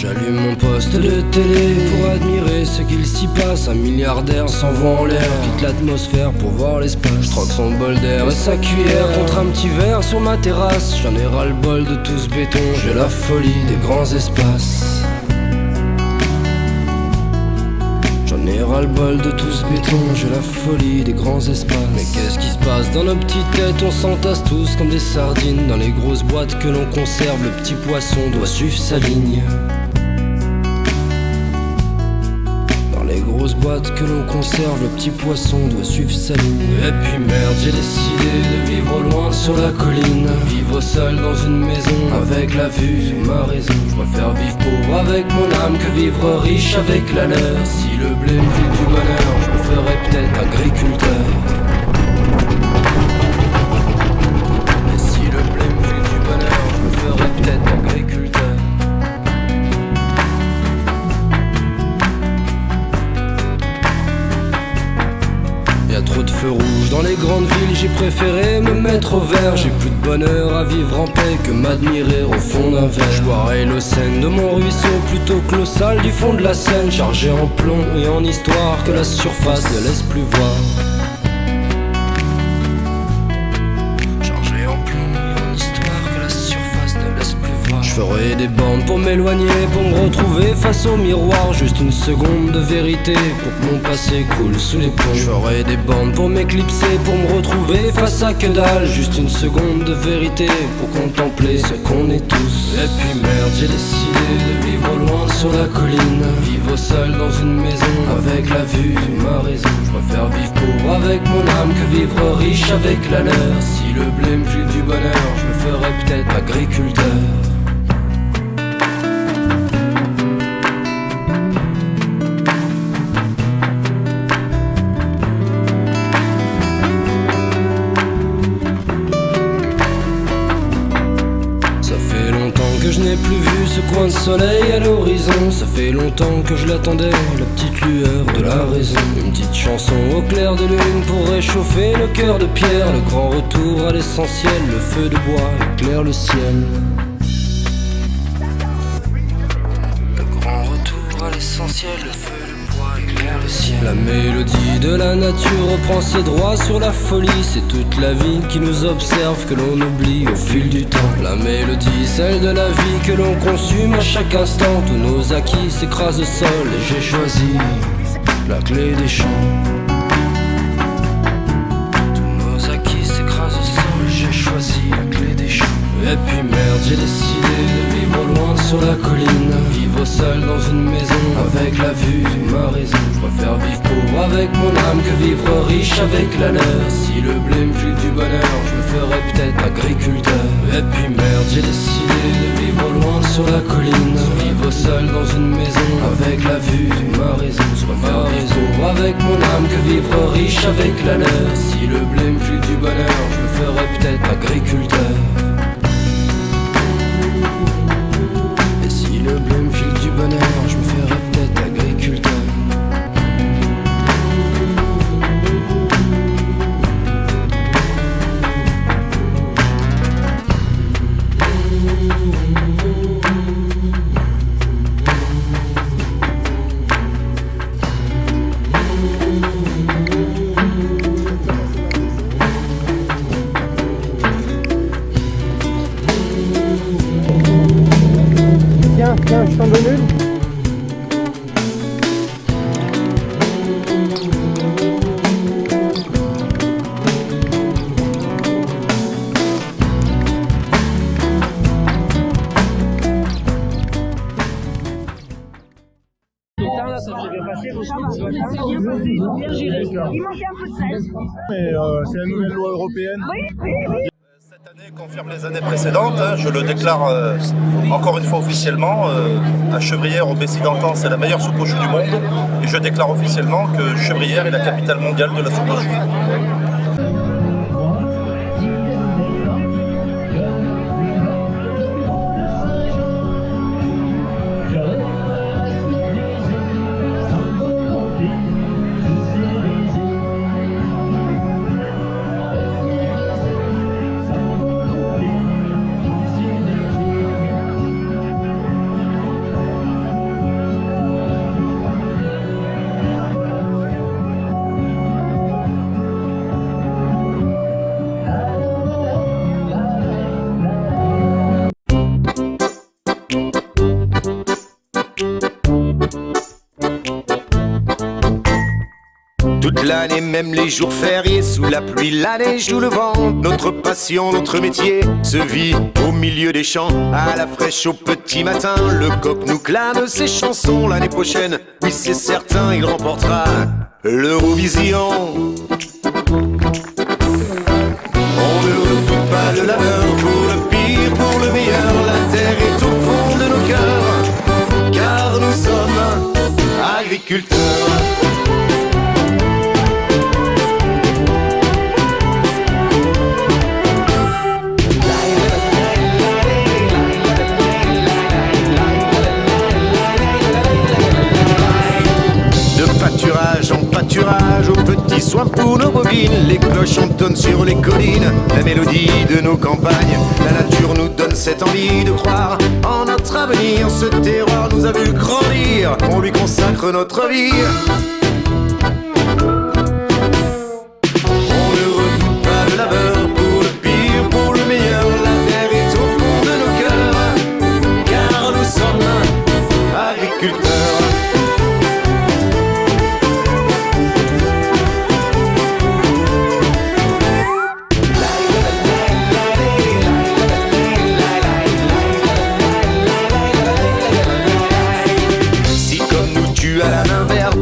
J'allume mon poste de télé pour admirer ce qu'il s'y passe. Un milliardaire s'envoie en l'air, quitte l'atmosphère pour voir l'espace. Je troque son bol d'air et sa cuillère contre un petit verre sur ma terrasse. J'en ai ras le bol de tout ce béton, j'ai la folie des grands espaces. J'en ai ras le bol de tout ce béton, j'ai la folie des grands espaces. Mais qu'est-ce qui se passe dans nos petites têtes? On s'entasse tous comme des sardines dans les grosses boîtes que l'on conserve. Le petit poisson doit suivre sa ligne. Les grosses boîtes que l'on conserve, le petit poisson doit suivre sa ligne. Et puis merde, j'ai décidé de vivre loin sur la colline. Vivre seul dans une maison avec la vue sur ma raison. Je préfère vivre pauvre avec mon âme que vivre riche avec la leur. Si le blé me file du bonheur, je me ferais peut-être agriculteur. Et si le blé me file du bonheur, je me ferais peut-être agriculteur. Trop de feux rouges dans les grandes villes, j'ai préféré me mettre au vert. J'ai plus de bonheur à vivre en paix que m'admirer au fond d'un verre. Je boirai le Seine de mon ruisseau plutôt que l'eau sale du fond de la Seine, chargé en plomb et en histoire que la surface ne laisse plus voir. Chargé en plomb et en histoire que la surface ne laisse plus voir. Je ferai des bornes pour m'éloigner, pour me retrouver face au miroir. Juste une seconde de vérité pour que mon passé coule sous les ponts. Je ferai des bornes pour m'éclipser, pour me retrouver face à que dalle. Juste une seconde de vérité pour contempler ce qu'on est tous. Et puis merde, j'ai décidé de vivre loin sur la colline. Vivre seul dans une maison avec la vue sur ma raison. Je préfère vivre pauvre avec mon âme que vivre riche avec la leur. Si le blé me file du bonheur, je me ferais peut-être agriculteur. Je n'ai plus vu ce coin de soleil à l'horizon. Ça fait longtemps que je l'attendais, la petite lueur de la raison. Une petite chanson au clair de lune pour réchauffer le cœur de pierre. Le grand retour à l'essentiel, le feu de bois éclaire le ciel. Le grand retour à l'essentiel, le feu de bois éclaire le ciel. La mélodie de la nature reprend ses droits sur la folie. C'est toute la vie qui nous observe, que l'on oublie au fil du temps. La mélodie, celle de la vie que l'on consume à chaque instant. Tous nos acquis s'écrasent au sol et j'ai choisi la clé des champs. Tous nos acquis s'écrasent au sol et j'ai choisi la clé des champs. Et puis merde, j'ai décidé de vivre loin sur la colline. Vivre seul dans une maison avec la vue sur ma raison. Je préfère vivre pauvre avec mon âme que vivre riche avec la leur. Si le blé me file du bonheur, je me ferais peut-être agriculteur. Et puis merde, j'ai décidé de vivre loin sur la colline. Vivre seul dans une maison avec la vue sur ma raison. Je préfère vivre pauvre avec mon âme que vivre riche avec la leur. Si le blé me file du bonheur, je me ferais peut-être agriculteur. Et si le blé me file du bonheur, je me ferais peut-être agriculteur. Tiens, je t'en donne une. Ça s'est bien passé, vos skis? Bien géré. Il manquait un peu de sel. Mais c'est la nouvelle loi européenne. Oui. Cette année confirme les années précédentes, hein, je le déclare encore une fois officiellement, à Chevrières, au Bessie-d'Antan, c'est la meilleure soupe aux choux du monde, et je déclare officiellement que Chevrières est la capitale mondiale de la soupe aux choux. Toute l'année, même les jours fériés, sous la pluie, la neige ou le vent, notre passion, notre métier se vit au milieu des champs. À la fraîche au petit matin, le coq nous clame ses chansons. L'année prochaine, oui c'est certain, il remportera l'Eurovision. On ne redoute pas le labeur, pour le pire, pour le meilleur. La terre est au fond de nos cœurs, car nous sommes agriculteurs. En pâturage, aux petits soins pour nos bovines. Les cloches entonnent sur les collines la mélodie de nos campagnes. La nature nous donne cette envie de croire en notre avenir. Ce terroir nous a vu grandir, on lui consacre notre vie. On ne redoute pas le labeur, pour le pire, pour le meilleur. La terre est au fond de nos cœurs, car nous sommes agriculteurs.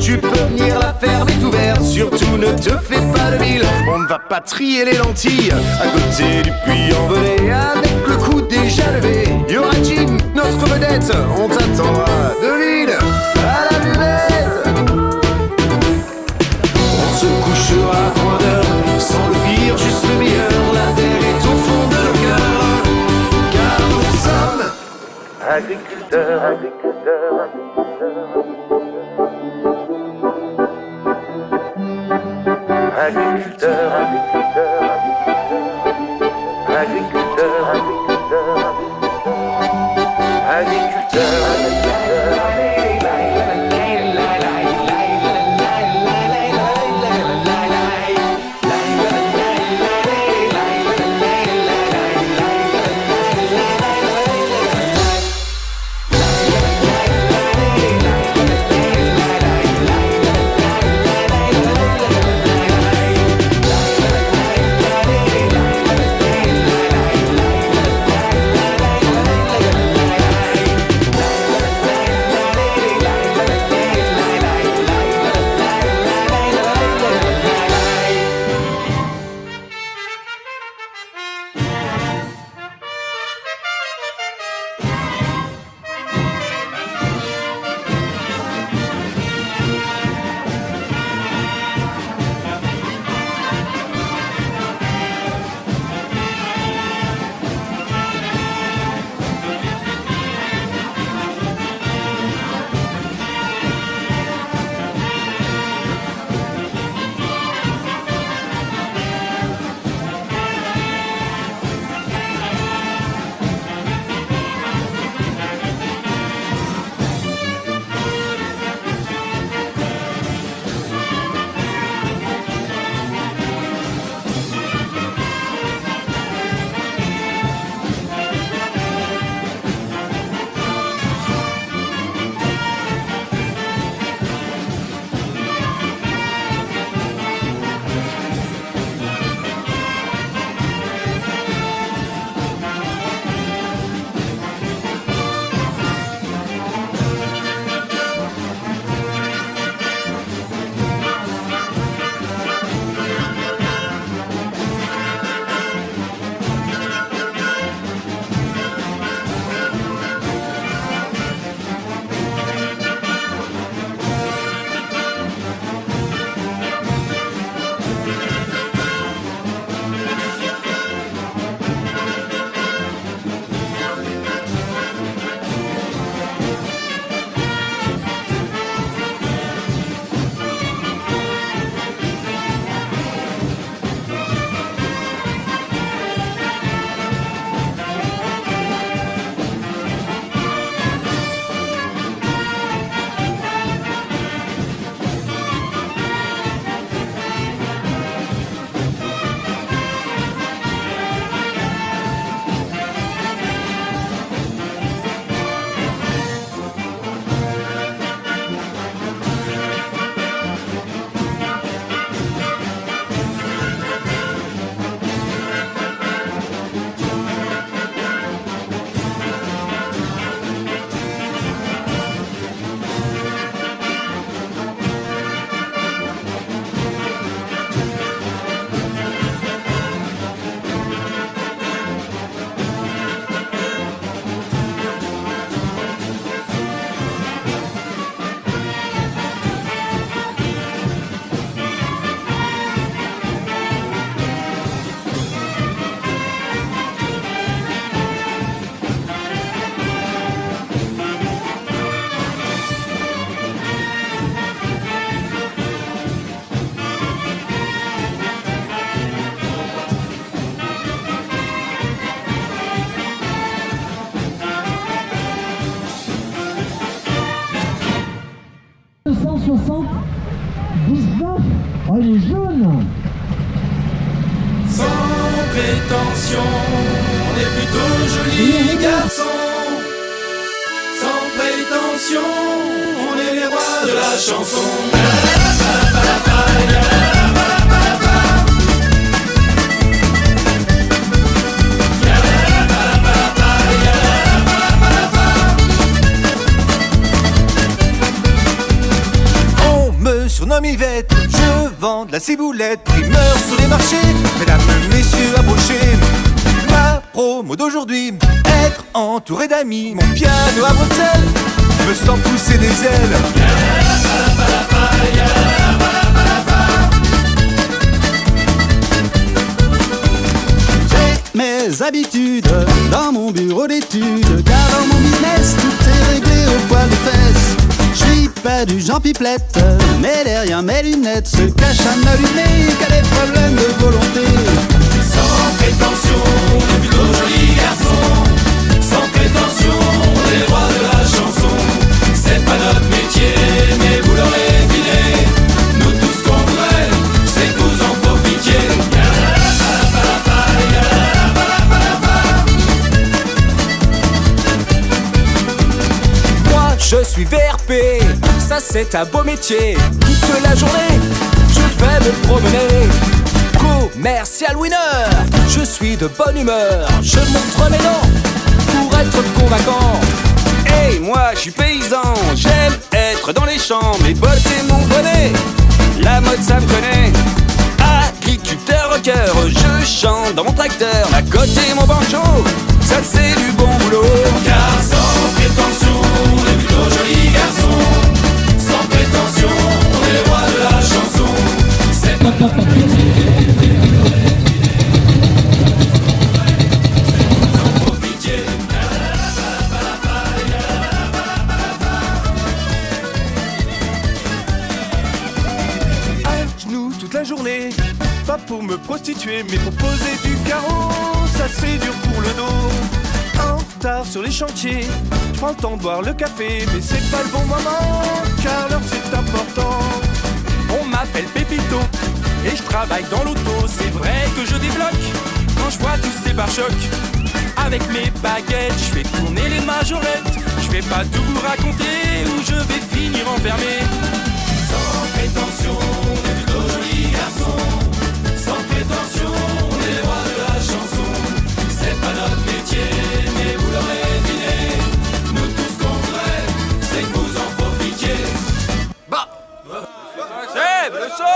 Tu peux venir, la ferme est ouverte, surtout ne te fais pas de ville. On ne va pas trier les lentilles à côté du puits envolé. Avec le coup déjà levé, y aura Jim, notre vedette. On t'attendra de l'île à la buvette. On se couchera à point d'heure, sans le pire, juste le meilleur. La terre est au fond de nos cœurs, car nous sommes agriculteurs, agriculteurs, agriculteurs. Agriculteur, agriculteur, agriculteur, agriculteur, agriculteur, agriculteur, 60, 19. Oh, il est jaune. Sans prétention, on est plutôt jolis garçons. Sans prétention, on est les rois de la chanson. On me surnomme Yvette, je vends de la ciboulette, primeur sur les marchés. Mesdames, messieurs, approchez. Ma promo d'aujourd'hui, être entouré d'amis. Mon piano à bretelles, je me sens pousser des ailes. J'ai mes habitudes dans mon bureau d'études, car dans mon business tout est réglé au poil de fesses. Je suis pas du Jean Pipelette, mais derrière mes lunettes se cache un allumé qui a des problèmes de volonté. Sans prétention, on est plutôt jolis garçons. Sans prétention, on est les rois de la chanson. C'est pas notre métier, mais vous l'aurez deviné. Nous tous qu'on voudrait, c'est que vous en profitiez. Moi, je suis VRP, ça c'est un beau métier. Toute la journée, je vais me promener. Commercial winner, je suis de bonne humeur. Je montre mes dents pour être convaincant. Et moi je suis paysan, j'aime être dans les champs. Mes bottes et mon bonnet, la mode ça me connaît. Agriculteur rocker, je chante dans mon tracteur. À côté mon banjo, ça c'est du bon boulot. Car sans prétention, on est plutôt jolis garçons. Sans prétention, on est les rois de la chanson. C'est pas notre métier. Toute la journée, pas pour me prostituer, mais pour poser du carreau, ça c'est dur pour le dos. En retard sur les chantiers, je prends le temps de boire le café, mais c'est pas le bon moment, car l'heure c'est important. On m'appelle Pépito, et je travaille dans l'auto, c'est vrai que je débloque, quand je vois tous ces pare-chocs. Avec mes baguettes, je fais tourner les majorettes, je vais pas tout vous raconter, ou je vais finir enfermé. Sans prétention, on est plutôt jolis garçons. Sans prétention, on est les rois de la chanson. C'est pas notre métier, mais vous l'aurez deviné. Nous tout ce qu'on voudrait, c'est que vous en profitiez. Bah c'est le son.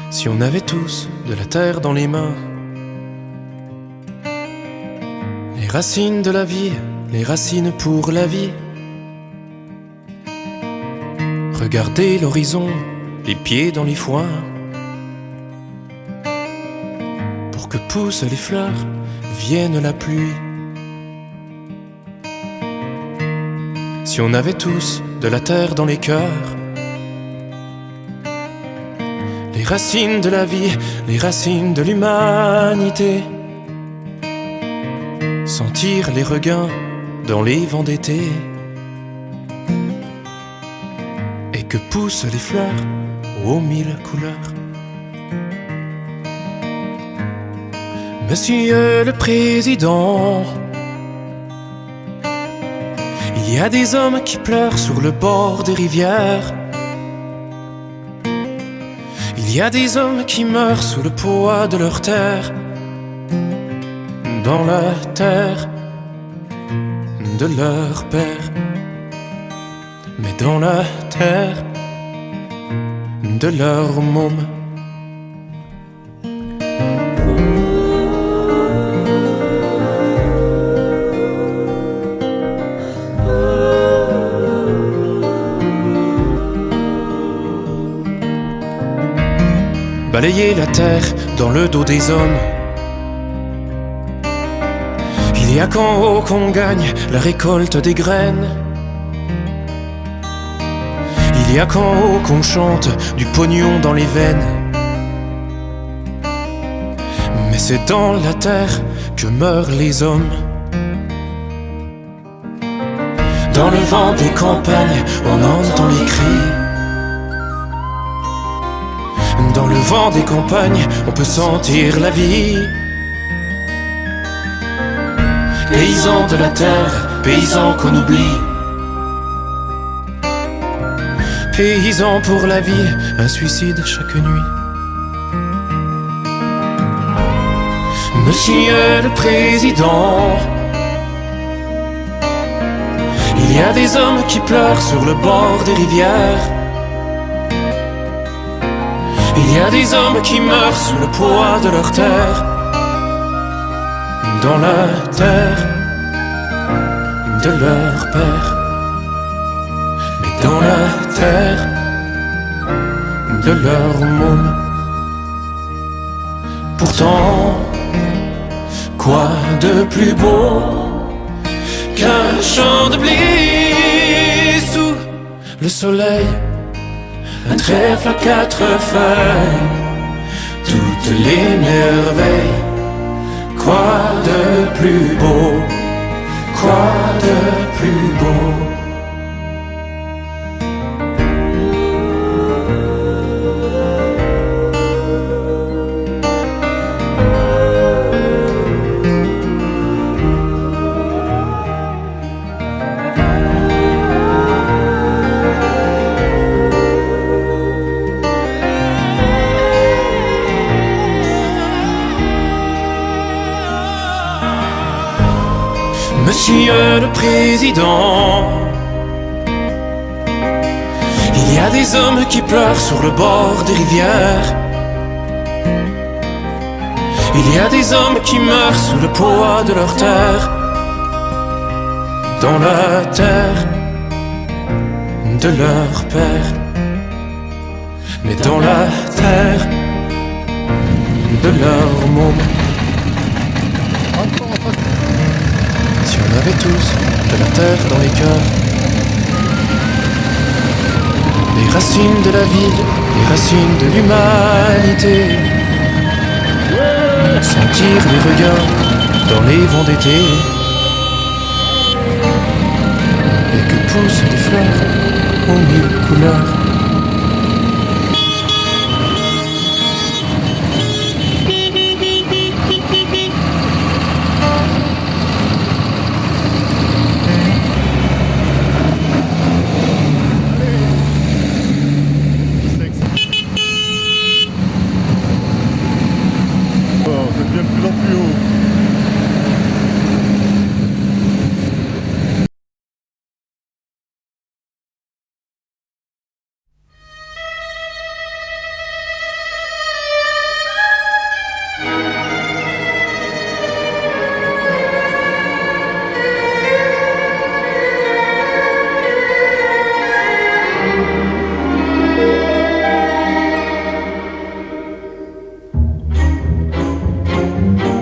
Si on avait tous de la terre dans les mains, les racines de la vie, les racines pour la vie. Regardez l'horizon, les pieds dans les foins, pour que poussent les fleurs, vienne la pluie. Si on avait tous de la terre dans les cœurs, les racines de la vie, les racines de l'humanité, sentir les regains dans les vents d'été, et que poussent les fleurs aux mille couleurs. Monsieur le Président, il y a des hommes qui pleurent sur le bord des rivières. Il y a des hommes qui meurent sous le poids de leur terre, dans la terre de leur père. mais dans la terre de leur môme. Balayer la terre dans le dos des hommes. Il y a qu'en haut qu'on gagne la récolte des graines. Il y a qu'en haut qu'on chante du pognon dans les veines. Mais c'est dans la terre que meurent les hommes. Dans le vent des campagnes, on entend les cris. Dans le vent des campagnes, on peut sentir la vie. Paysans de la terre, paysans qu'on oublie. Paysans pour la vie, un suicide chaque nuit. Monsieur le Président, il y a des hommes qui pleurent sur le bord des rivières. Il y a des hommes qui meurent sous le poids de leur terre. Dans la terre de leur père. Mais dans la terre de leur môme. Pourtant, quoi de plus beau qu'un champ de blé sous le soleil? Un trèfle à 4 feuilles, toutes les merveilles. Quoi de plus beau, quoi de plus beau? Monsieur le Président, il y a des hommes qui pleurent sur le bord des rivières. Il y a des hommes qui meurent sous le poids de leur terre. Dans la terre de leur père. Mais dans la terre de leur môme. Si on avait tous de la terre dans les cœurs, les racines de la vie, les racines de l'humanité, sentir les regards dans les vents d'été, et que poussent des fleurs aux 1000 couleurs.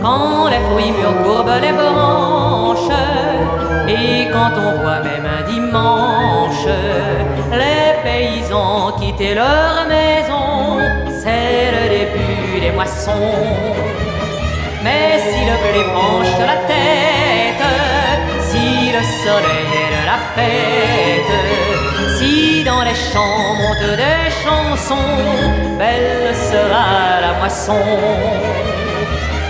Quand les fruits mûrs courbent les branches, et quand on voit même un dimanche les paysans quitter leur maison, c'est le début des moissons. Mais si le blé penche la tête, si le soleil est de la fête, si dans les champs montent des chansons, belle sera la moisson.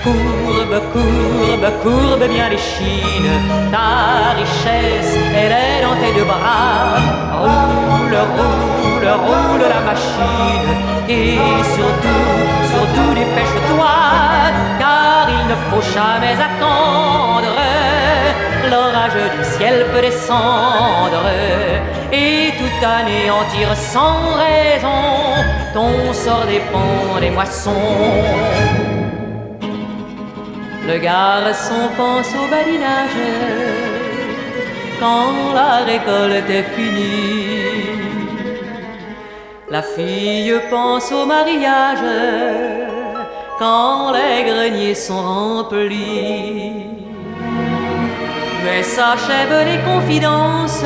Courbe, courbe, courbe bien l'échine, ta richesse, elle est dans tes deux bras. Roule, roule, roule la machine, et surtout, surtout dépêche-toi, car il ne faut jamais attendre. L'orage du ciel peut descendre, et tout anéantir sans raison. Ton sort dépend des moissons. Le garçon pense au badinage quand la récolte est finie. La fille pense au mariage quand les greniers sont remplis. Mais s'achèvent les confidences,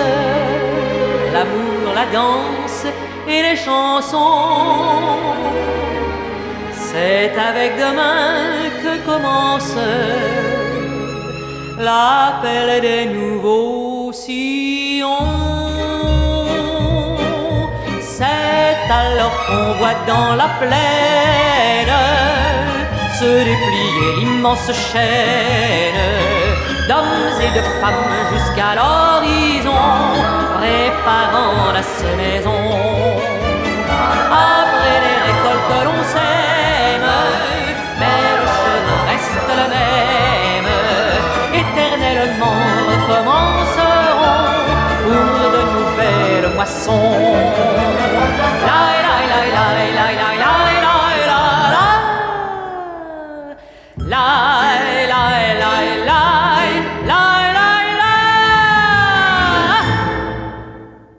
l'amour, la danse et les chansons. C'est avec demain que commence l'appel des nouveaux sillons. C'est alors qu'on voit dans la plaine se déplier l'immense chaîne d'hommes et de femmes jusqu'à l'horizon, préparant la semaison. Après les récoltes l'on sème, mais le chemin reste le même. Éternellement recommenceront pour de nouvelles moissons.